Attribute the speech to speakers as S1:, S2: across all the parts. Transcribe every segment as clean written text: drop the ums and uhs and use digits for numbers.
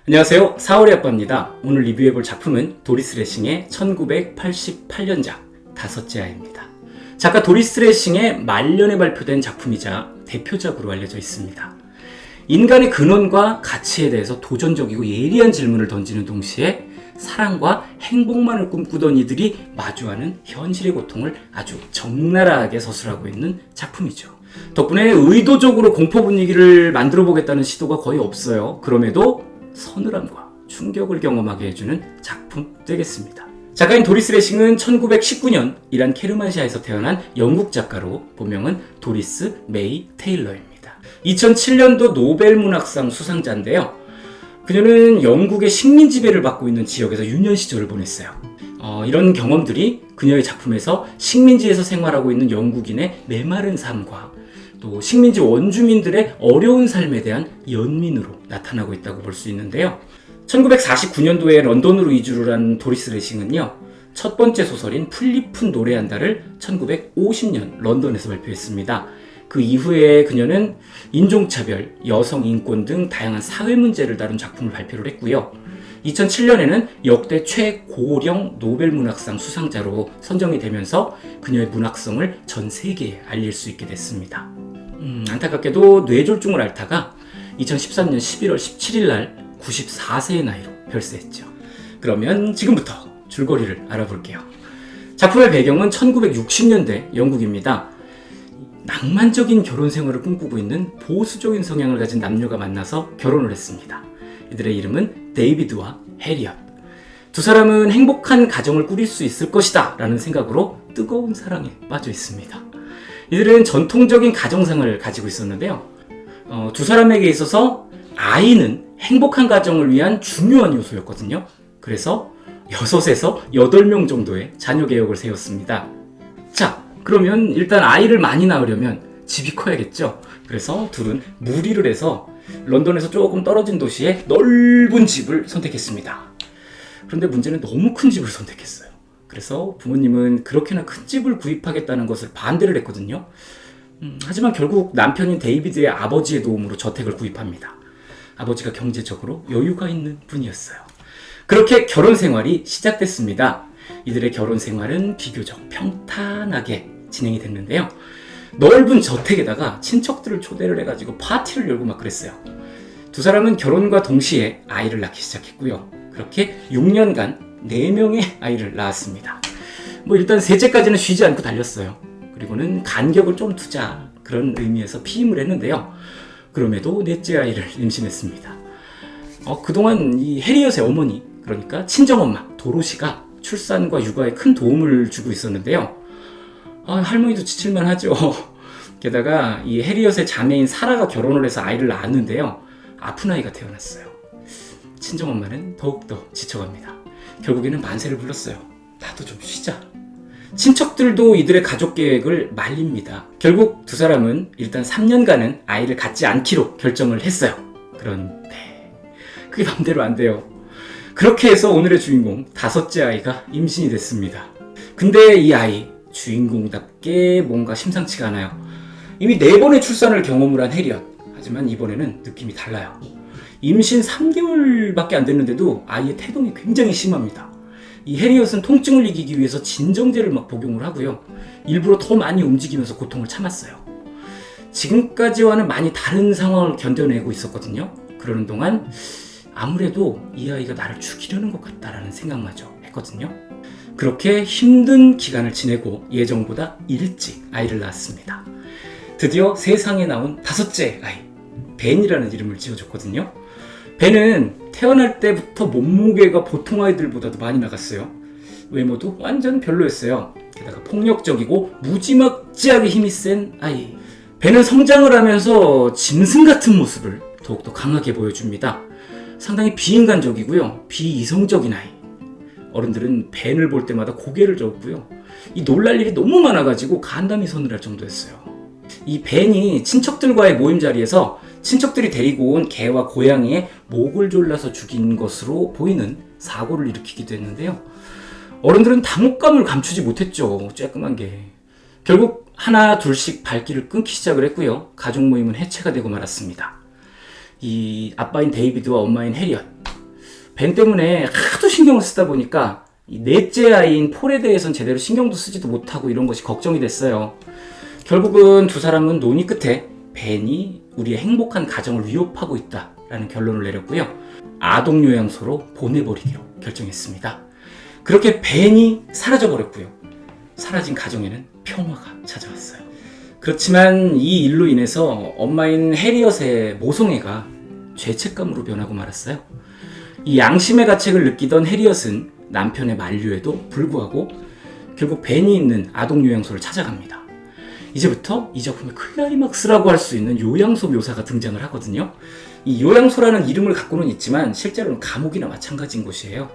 S1: 안녕하세요, 4월의 아빠입니다. 오늘 리뷰해볼 작품은 도리스 레싱의 1988년작 다섯째 아이입니다. 작가 도리스 레싱의 말년에 발표된 작품이자 대표작으로 알려져 있습니다. 인간의 근원과 가치에 대해서 도전적이고 예리한 질문을 던지는 동시에 사랑과 행복만을 꿈꾸던 이들이 마주하는 현실의 고통을 아주 적나라하게 서술하고 있는 작품이죠. 덕분에 의도적으로 공포 분위기를 만들어 보겠다는 시도가 거의 없어요. 그럼에도 서늘함과 충격을 경험하게 해주는 작품 되겠습니다. 작가인 도리스 레싱은 1919년 이란 케르만시아에서 태어난 영국 작가로 본명은 도리스 메이 테일러입니다. 2007년도 노벨문학상 수상자인데요. 그녀는 영국의 식민 지배를 받고 있는 지역에서 유년 시절을 보냈어요. 이런 경험들이 그녀의 작품에서 식민지에서 생활하고 있는 영국인의 메마른 삶과 또 식민지 원주민들의 어려운 삶에 대한 연민으로 나타나고 있다고 볼 수 있는데요. 1949년도에 런던으로 이주를 한 도리스 레싱은요, 첫 번째 소설인 풀잎은 노래한다를 1950년 런던에서 발표했습니다. 그 이후에 그녀는 인종차별, 여성 인권 등 다양한 사회 문제를 다룬 작품을 발표를 했고요. 2007년에는 역대 최고령 노벨문학상 수상자로 선정이 되면서 그녀의 문학성을 전 세계에 알릴 수 있게 됐습니다. 안타깝게도 뇌졸중을 앓다가 2013년 11월 17일 날 94세의 나이로 별세했죠. 그러면 지금부터 줄거리를 알아볼게요. 작품의 배경은 1960년대 영국입니다. 낭만적인 결혼 생활을 꿈꾸고 있는 보수적인 성향을 가진 남녀가 만나서 결혼을 했습니다. 이들의 이름은 데이비드와 해리엇. 두 사람은 행복한 가정을 꾸릴 수 있을 것이다 라는 생각으로 뜨거운 사랑에 빠져 있습니다. 이들은 전통적인 가정상을 가지고 있었는데요. 두 사람에게 있어서 아이는 행복한 가정을 위한 중요한 요소였거든요. 그래서 6에서 8명 정도의 자녀 계획을 세웠습니다. 자, 그러면 일단 아이를 많이 낳으려면 집이 커야겠죠. 그래서 둘은 무리를 해서 런던에서 조금 떨어진 도시에 넓은 집을 선택했습니다. 그런데 문제는 너무 큰 집을 선택했어요. 그래서 부모님은 그렇게나 큰 집을 구입하겠다는 것을 반대를 했거든요. 하지만 결국 남편인 데이비드의 아버지의 도움으로 저택을 구입합니다. 아버지가 경제적으로 여유가 있는 분이었어요. 그렇게 결혼 생활이 시작됐습니다. 이들의 결혼 생활은 비교적 평탄하게 진행이 됐는데요. 넓은 저택에다가 친척들을 초대를 해가지고 파티를 열고 막 그랬어요. 두 사람은 결혼과 동시에 아이를 낳기 시작했고요. 그렇게 6년간 4명의 아이를 낳았습니다. 일단 셋째까지는 쉬지 않고 달렸어요. 그리고는 간격을 좀 두자 그런 의미에서 피임을 했는데요. 그럼에도 넷째 아이를 임신했습니다. 그동안 이 해리엇의 어머니, 그러니까 친정엄마 도로시가 출산과 육아에 큰 도움을 주고 있었는데요. 할머니도 지칠만 하죠. 게다가 이 해리엇의 자매인 사라가 결혼을 해서 아이를 낳았는데요. 아픈 아이가 태어났어요. 친정엄마는 더욱더 지쳐갑니다. 결국에는 만세를 불렀어요. 나도 좀 쉬자. 친척들도 이들의 가족 계획을 말립니다. 결국 두 사람은 일단 3년간은 아이를 갖지 않기로 결정을 했어요. 그런데 그게 맘대로 안 돼요. 그렇게 해서 오늘의 주인공 5째 아이가 임신이 됐습니다. 근데 이 아이 주인공답게 뭔가 심상치가 않아요. 이미 4번의 출산을 경험을 한 해리엇. 하지만 이번에는 느낌이 달라요. 임신 3개월밖에 안 됐는데도 아이의 태동이 굉장히 심합니다. 이 해리엇은 통증을 이기기 위해서 진정제를 막 복용을 하고요. 일부러 더 많이 움직이면서 고통을 참았어요. 지금까지와는 많이 다른 상황을 견뎌내고 있었거든요. 그러는 동안 아무래도 이 아이가 나를 죽이려는 것 같다라는 생각마저 했거든요. 그렇게 힘든 기간을 지내고 예정보다 일찍 아이를 낳았습니다. 드디어 세상에 나온 5째 아이, 벤이라는 이름을 지어줬거든요. 벤은 태어날 때부터 몸무게가 보통 아이들보다도 많이 나갔어요. 외모도 완전 별로였어요. 게다가 폭력적이고 무지막지하게 힘이 센 아이. 벤은 성장을 하면서 짐승 같은 모습을 더욱더 강하게 보여줍니다. 상당히 비인간적이고요. 비이성적인 아이. 어른들은 벤을 볼 때마다 고개를 저었고요. 이 놀랄 일이 너무 많아가지고 간담이 서늘할 정도였어요. 이 벤이 친척들과의 모임 자리에서 친척들이 데리고 온 개와 고양이의 목을 졸라서 죽인 것으로 보이는 사고를 일으키기도 했는데요. 어른들은 당혹감을 감추지 못했죠. 쬐끔한 게. 결국 하나 둘씩 발길을 끊기 시작을 했고요. 가족 모임은 해체가 되고 말았습니다. 이 아빠인 데이비드와 엄마인 해리엇, 벤 때문에 하도 신경을 쓰다 보니까 이 넷째 아이인 폴에 대해서는 제대로 신경도 쓰지도 못하고 이런 것이 걱정이 됐어요. 결국은 두 사람은 논의 끝에 벤이 우리의 행복한 가정을 위협하고 있다라는 결론을 내렸고요. 아동요양소로 보내버리기로 결정했습니다. 그렇게 벤이 사라져버렸고요. 사라진 가정에는 평화가 찾아왔어요. 그렇지만 이 일로 인해서 엄마인 해리엇의 모성애가 죄책감으로 변하고 말았어요. 이 양심의 가책을 느끼던 해리엇은 남편의 만류에도 불구하고 결국 벤이 있는 아동요양소를 찾아갑니다. 이제부터 이 작품의 클라이막스라고 할 수 있는 요양소 묘사가 등장을 하거든요. 이 요양소라는 이름을 갖고는 있지만 실제로는 감옥이나 마찬가지인 곳이에요.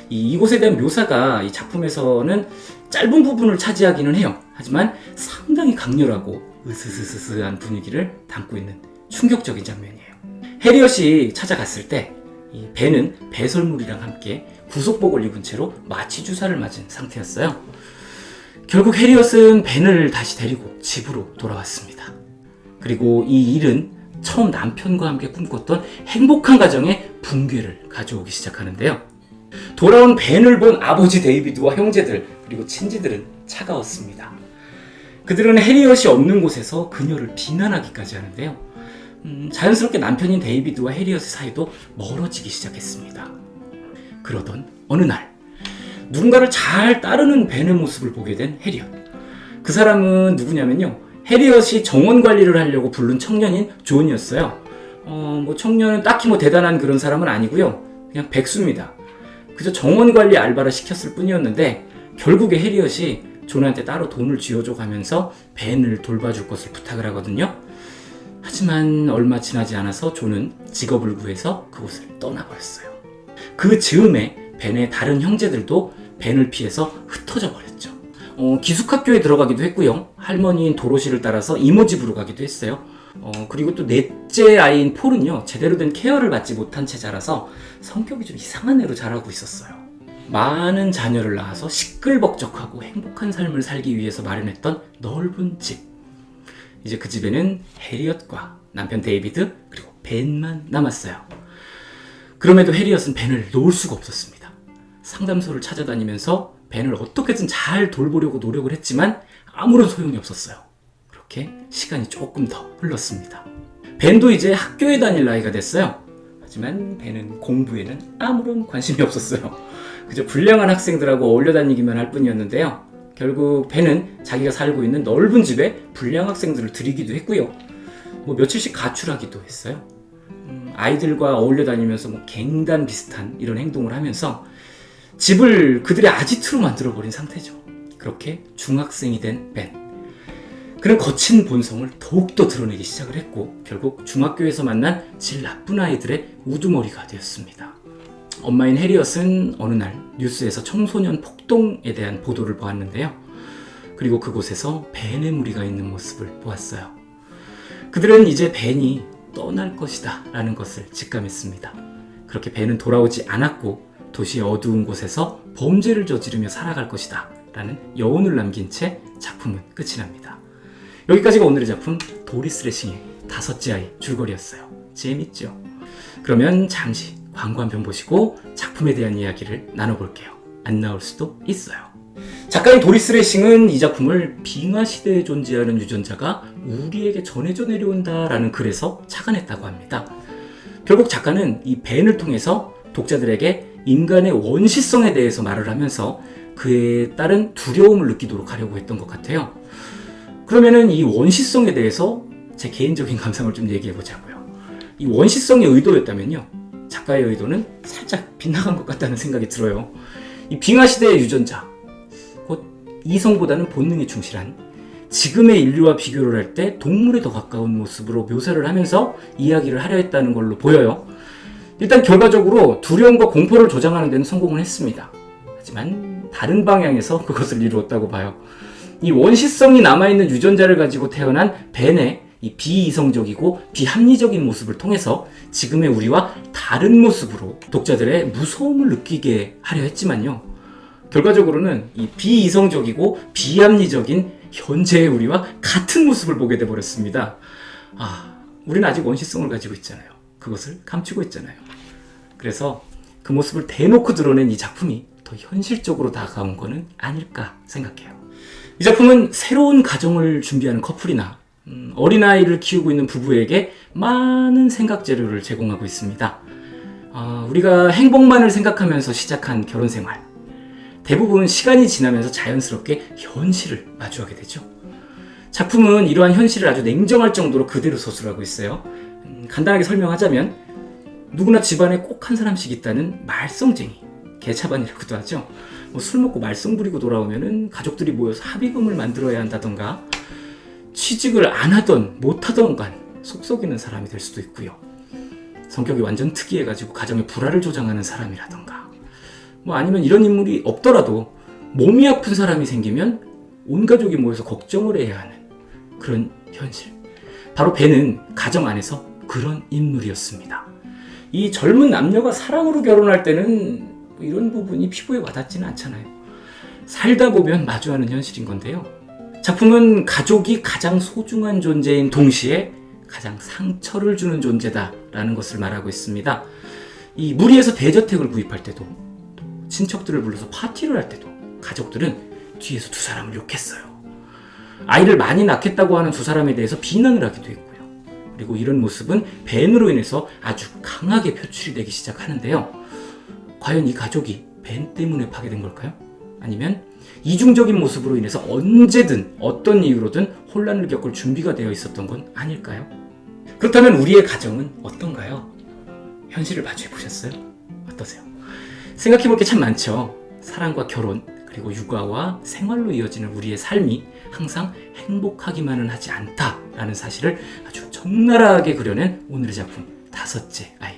S1: 이곳에 대한 묘사가 이 작품에서는 짧은 부분을 차지하기는 해요. 하지만 상당히 강렬하고 으스스스스한 분위기를 담고 있는 충격적인 장면이에요. 해리엇이 찾아갔을 때 이 벤은 배설물이랑 함께 구속복을 입은 채로 마취 주사를 맞은 상태였어요. 결국 해리엇은 벤을 다시 데리고 집으로 돌아왔습니다. 그리고 이 일은 처음 남편과 함께 꿈꿨던 행복한 가정의 붕괴를 가져오기 시작하는데요. 돌아온 벤을 본 아버지 데이비드와 형제들 그리고 친지들은 차가웠습니다. 그들은 해리엇이 없는 곳에서 그녀를 비난하기까지 하는데요. 자연스럽게 남편인 데이비드와 해리엇의 사이도 멀어지기 시작했습니다. 그러던 어느 날 누군가를 잘 따르는 벤의 모습을 보게 된 해리엇. 그 사람은 누구냐면요, 해리엇이 정원 관리를 하려고 부른 청년인 존이었어요. 청년은 딱히 대단한 그런 사람은 아니고요, 그냥 백수입니다. 그저 정원 관리 알바를 시켰을 뿐이었는데 결국에 해리엇이 존한테 따로 돈을 쥐어줘 가면서 벤을 돌봐줄 것을 부탁을 하거든요. 하지만 얼마 지나지 않아서 존은 직업을 구해서 그곳을 떠나버렸어요. 그 즈음에 벤의 다른 형제들도 벤을 피해서 흩어져 버렸죠. 기숙학교에 들어가기도 했고요. 할머니인 도로시를 따라서 이모 집으로 가기도 했어요. 그리고 또 넷째 아이인 폴은요, 제대로 된 케어를 받지 못한 채 자라서 성격이 좀 이상한 애로 자라고 있었어요. 많은 자녀를 낳아서 시끌벅적하고 행복한 삶을 살기 위해서 마련했던 넓은 집. 이제 그 집에는 해리엇과 남편 데이비드 그리고 벤만 남았어요. 그럼에도 해리엇은 벤을 놓을 수가 없었습니다. 상담소를 찾아다니면서 벤을 어떻게든 잘 돌보려고 노력을 했지만 아무런 소용이 없었어요. 그렇게 시간이 조금 더 흘렀습니다. 벤도 이제 학교에 다닐 나이가 됐어요. 하지만 벤은 공부에는 아무런 관심이 없었어요. 그저 불량한 학생들하고 어울려 다니기만 할 뿐이었는데요. 결국 벤은 자기가 살고 있는 넓은 집에 불량 학생들을 들이기도 했고요. 며칠씩 가출하기도 했어요. 아이들과 어울려 다니면서 갱단 비슷한 이런 행동을 하면서 집을 그들의 아지트로 만들어버린 상태죠. 그렇게 중학생이 된 벤. 그는 거친 본성을 더욱더 드러내기 시작을 했고 결국 중학교에서 만난 질 나쁜 아이들의 우두머리가 되었습니다. 엄마인 해리엇은 어느 날 뉴스에서 청소년 폭동에 대한 보도를 보았는데요. 그리고 그곳에서 벤의 무리가 있는 모습을 보았어요. 그들은 이제 벤이 떠날 것이다 라는 것을 직감했습니다. 그렇게 벤은 돌아오지 않았고 도시의 어두운 곳에서 범죄를 저지르며 살아갈 것이다 라는 여운을 남긴 채 작품은 끝이 납니다. 여기까지가 오늘의 작품 도리스 레싱의 다섯째 아이 줄거리였어요. 재밌죠? 그러면 잠시 광고 한 편 보시고 작품에 대한 이야기를 나눠볼게요. 안 나올 수도 있어요. 작가인 도리스 레싱은 이 작품을 빙하시대에 존재하는 유전자가 우리에게 전해져 내려온다라는 글에서 착안했다고 합니다. 결국 작가는 이 벤을 통해서 독자들에게 인간의 원시성에 대해서 말을 하면서 그에 따른 두려움을 느끼도록 하려고 했던 것 같아요. 그러면은 이 원시성에 대해서 제 개인적인 감상을 좀 얘기해 보자고요. 이 원시성의 의도였다면요, 작가의 의도는 살짝 빗나간 것 같다는 생각이 들어요. 이 빙하시대의 유전자, 곧 이성보다는 본능에 충실한, 지금의 인류와 비교를 할 때 동물에 더 가까운 모습으로 묘사를 하면서 이야기를 하려 했다는 걸로 보여요. 일단 결과적으로 두려움과 공포를 조장하는 데는 성공을 했습니다. 하지만 다른 방향에서 그것을 이루었다고 봐요. 이 원시성이 남아있는 유전자를 가지고 태어난 벤의 이 비이성적이고 비합리적인 모습을 통해서 지금의 우리와 다른 모습으로 독자들의 무서움을 느끼게 하려 했지만요, 결과적으로는 이 비이성적이고 비합리적인 현재의 우리와 같은 모습을 보게 돼버렸습니다. 우리는 아직 원시성을 가지고 있잖아요. 그것을 감추고 있잖아요. 그래서 그 모습을 대놓고 드러낸 이 작품이 더 현실적으로 다가온 거는 아닐까 생각해요. 이 작품은 새로운 가정을 준비하는 커플이나 어린아이를 키우고 있는 부부에게 많은 생각 재료를 제공하고 있습니다. 우리가 행복만을 생각하면서 시작한 결혼 생활, 대부분 시간이 지나면서 자연스럽게 현실을 마주하게 되죠. 작품은 이러한 현실을 아주 냉정할 정도로 그대로 서술하고 있어요. 간단하게 설명하자면 누구나 집안에 꼭 한 사람씩 있다는 말썽쟁이, 개차반이라고도 하죠. 술 먹고 말썽 부리고 돌아오면은 가족들이 모여서 합의금을 만들어야 한다던가, 취직을 안 하던 못하던 간 속썩이는 사람이 될 수도 있고요. 성격이 완전 특이해가지고 가정의 불화를 조장하는 사람이라던가, 아니면 이런 인물이 없더라도 몸이 아픈 사람이 생기면 온 가족이 모여서 걱정을 해야 하는 그런 현실. 바로 배는 가정 안에서 그런 인물이었습니다. 이 젊은 남녀가 사랑으로 결혼할 때는 이런 부분이 피부에 와닿지는 않잖아요. 살다 보면 마주하는 현실인 건데요. 작품은 가족이 가장 소중한 존재인 동시에 가장 상처를 주는 존재다라는 것을 말하고 있습니다. 이 무리해서 대저택을 구입할 때도, 또 친척들을 불러서 파티를 할 때도 가족들은 뒤에서 두 사람을 욕했어요. 아이를 많이 낳겠다고 하는 두 사람에 대해서 비난을 하기도 했고요. 그리고 이런 모습은 벤으로 인해서 아주 강하게 표출이 되기 시작하는데요. 과연 이 가족이 벤 때문에 파괴된 걸까요? 아니면 이중적인 모습으로 인해서 언제든 어떤 이유로든 혼란을 겪을 준비가 되어 있었던 건 아닐까요? 그렇다면 우리의 가정은 어떤가요? 현실을 마주해 보셨어요? 어떠세요? 생각해 볼 게 참 많죠. 사랑과 결혼, 그리고 육아와 생활로 이어지는 우리의 삶이 항상 행복하기만은 하지 않다라는 사실을 아주 적나라하게 그려낸 오늘의 작품 다섯째 아이.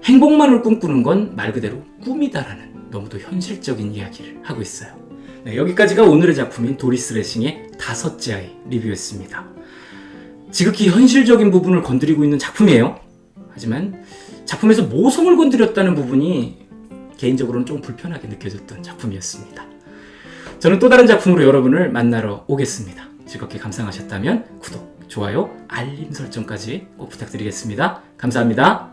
S1: 행복만을 꿈꾸는 건 말 그대로 꿈이다라는 너무도 현실적인 이야기를 하고 있어요. 네, 여기까지가 오늘의 작품인 도리스 레싱의 다섯째 아이 리뷰였습니다. 지극히 현실적인 부분을 건드리고 있는 작품이에요. 하지만 작품에서 모성을 건드렸다는 부분이 개인적으로는 좀 불편하게 느껴졌던 작품이었습니다. 저는 또 다른 작품으로 여러분을 만나러 오겠습니다. 즐겁게 감상하셨다면 구독, 좋아요, 알림 설정까지 꼭 부탁드리겠습니다. 감사합니다.